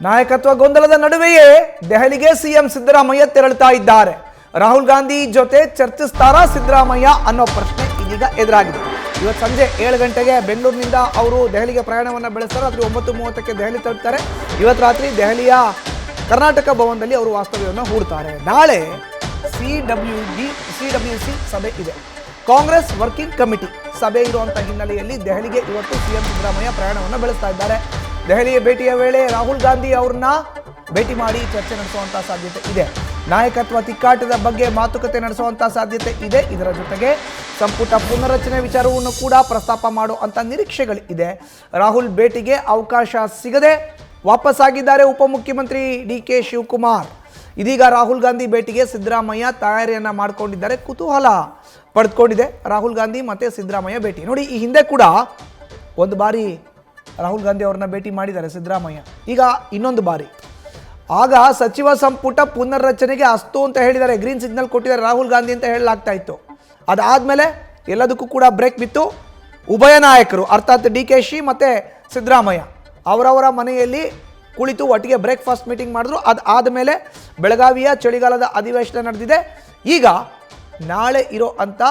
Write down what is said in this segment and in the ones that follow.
ನಾಯಕತ್ವ ಗೊಂದಲದ ನಡುವೆಯೇ ದೆಹಲಿಗೆ ಸಿಎಂ ಸಿದ್ದರಾಮಯ್ಯ ತೆರಳುತ್ತಾ ಇದ್ದಾರೆ. ರಾಹುಲ್ ಗಾಂಧಿ ಜೊತೆ ಚರ್ಚಿಸ್ತಾರಾ ಸಿದ್ದರಾಮಯ್ಯ ಅನ್ನೋ ಪ್ರಶ್ನೆ ಇದೀಗ ಎದುರಾಗಿದೆ. ಇವತ್ತು ಸಂಜೆ 7 ಗಂಟೆಗೆ ಬೆಂಗಳೂರಿನಿಂದ ಅವರು ದೆಹಲಿಗೆ ಪ್ರಯಾಣವನ್ನು ಬೆಳೆಸ್ತಾರೆ. ರಾತ್ರಿ 9:30ಕ್ಕೆ ದೆಹಲಿ ತಲುಪ್ತಾರೆ. ಇವತ್ತು ರಾತ್ರಿ ದೆಹಲಿಯ ಕರ್ನಾಟಕ ಭವನದಲ್ಲಿ ಅವರು ವಾಸ್ತವ್ಯವನ್ನು ಹೂಡ್ತಾರೆ. ನಾಳೆ CWC ಸಭೆ ಇದೆ. ಕಾಂಗ್ರೆಸ್ ವರ್ಕಿಂಗ್ ಕಮಿಟಿ ಸಭೆ ಇರುವಂತಹ ಹಿನ್ನೆಲೆಯಲ್ಲಿ ದೆಹಲಿಗೆ ಇವತ್ತು ಸಿಎಂ ಸಿದ್ದರಾಮಯ್ಯ ಪ್ರಯಾಣವನ್ನು ಬೆಳೆಸ್ತಾ ಇದ್ದಾರೆ. ದೆಹಲಿಯ ಭೇಟಿಯ ವೇಳೆ ರಾಹುಲ್ ಗಾಂಧಿ ಅವ್ರನ್ನ ಭೇಟಿ ಮಾಡಿ ಚರ್ಚೆ ನಡೆಸುವಂತಹ ಸಾಧ್ಯತೆ ಇದೆ. ನಾಯಕತ್ವ ತಿಕ್ಕಾಟದ ಬಗ್ಗೆ ಮಾತುಕತೆ ನಡೆಸುವಂತಹ ಸಾಧ್ಯತೆ ಇದೆ. ಇದರ ಜೊತೆಗೆ ಸಂಪುಟ ಪುನರ್ರಚನೆ ವಿಚಾರವನ್ನು ಕೂಡ ಪ್ರಸ್ತಾಪ ಮಾಡುವಂಥ ನಿರೀಕ್ಷೆಗಳಿದೆ. ರಾಹುಲ್ ಭೇಟಿಗೆ ಅವಕಾಶ ಸಿಗದೆ ವಾಪಸ್ಸಾಗಿದ್ದಾರೆ ಉಪಮುಖ್ಯಮಂತ್ರಿ DK ಶಿವಕುಮಾರ್. ಇದೀಗ ರಾಹುಲ್ ಗಾಂಧಿ ಭೇಟಿಗೆ ಸಿದ್ದರಾಮಯ್ಯ ತಯಾರಿಯನ್ನು ಮಾಡಿಕೊಂಡಿದ್ದಾರೆ. ಕುತೂಹಲ ಪಡೆದುಕೊಂಡಿದೆ ರಾಹುಲ್ ಗಾಂಧಿ ಮತ್ತು ಸಿದ್ದರಾಮಯ್ಯ ಭೇಟಿ. ನೋಡಿ, ಈ ಹಿಂದೆ ಕೂಡ ಒಂದು ಬಾರಿ ರಾಹುಲ್ ಗಾಂಧಿ ಅವ್ರನ್ನ ಭೇಟಿ ಮಾಡಿದ್ದಾರೆ ಸಿದ್ದರಾಮಯ್ಯ. ಈಗ ಇನ್ನೊಂದು ಬಾರಿ, ಆಗ ಸಚಿವ ಸಂಪುಟ ಪುನರ್ರಚನೆಗೆ ಅಸ್ತು ಅಂತ ಹೇಳಿದ್ದಾರೆ, ಗ್ರೀನ್ ಸಿಗ್ನಲ್ ಕೊಟ್ಟಿದ್ದಾರೆ ರಾಹುಲ್ ಗಾಂಧಿ ಅಂತ ಹೇಳಲಾಗ್ತಾ ಇತ್ತು. ಅದಾದಮೇಲೆ ಎಲ್ಲದಕ್ಕೂ ಕೂಡ ಬ್ರೇಕ್ ಬಿತ್ತು. ಉಭಯ ನಾಯಕರು ಅರ್ಥಾತ್ DK ಮತ್ತು ಸಿದ್ದರಾಮಯ್ಯ ಅವರವರ ಮನೆಯಲ್ಲಿ ಕುಳಿತು ಒಟ್ಟಿಗೆ ಬ್ರೇಕ್ಫಾಸ್ಟ್ ಮೀಟಿಂಗ್ ಮಾಡಿದ್ರು. ಅದಾದಮೇಲೆ ಬೆಳಗಾವಿಯ ಚಳಿಗಾಲದ ಅಧಿವೇಶನ ನಡೆದಿದೆ. ಈಗ ನಾಳೆ ಇರೋ ಅಂಥ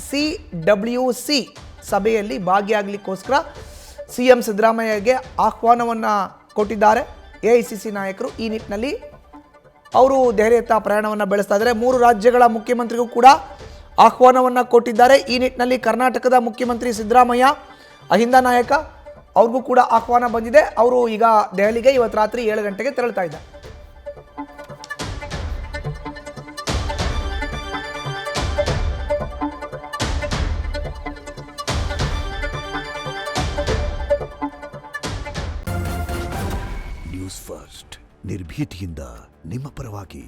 CWC ಸಭೆಯಲ್ಲಿ ಭಾಗಿಯಾಗಲಿಕ್ಕೋಸ್ಕರ ಸಿಎಂ ಸಿದ್ದರಾಮಯ್ಯಗೆ ಆಹ್ವಾನವನ್ನು ಕೊಟ್ಟಿದ್ದಾರೆ AICC ನಾಯಕರು. ಈ ನಿಟ್ಟಿನಲ್ಲಿ ಅವರು ದೆಹಲಿಯತ್ತ ಪ್ರಯಾಣವನ್ನು ಬೆಳೆಸ್ತಾ ಇದ್ದಾರೆ. 3 ರಾಜ್ಯಗಳ ಮುಖ್ಯಮಂತ್ರಿಗೂ ಕೂಡ ಆಹ್ವಾನವನ್ನು ಕೊಟ್ಟಿದ್ದಾರೆ. ಈ ನಿಟ್ಟಿನಲ್ಲಿ ಕರ್ನಾಟಕದ ಮುಖ್ಯಮಂತ್ರಿ ಸಿದ್ದರಾಮಯ್ಯ, ಅಹಿಂದ ನಾಯಕ, ಅವ್ರಿಗೂ ಕೂಡ ಆಹ್ವಾನ ಬಂದಿದೆ. ಅವರು ಈಗ ದೆಹಲಿಗೆ ಇವತ್ತು ರಾತ್ರಿ 7 ಗಂಟೆಗೆ ತೆರಳುತ್ತಾ ಇದ್ದಾರೆ. ನ್ಯೂಸ್ ಫಸ್ಟ್ ನಿರ್ಭೀತಿಯಿಂದ ನಿಮ್ಮ ಪರವಾಗಿ.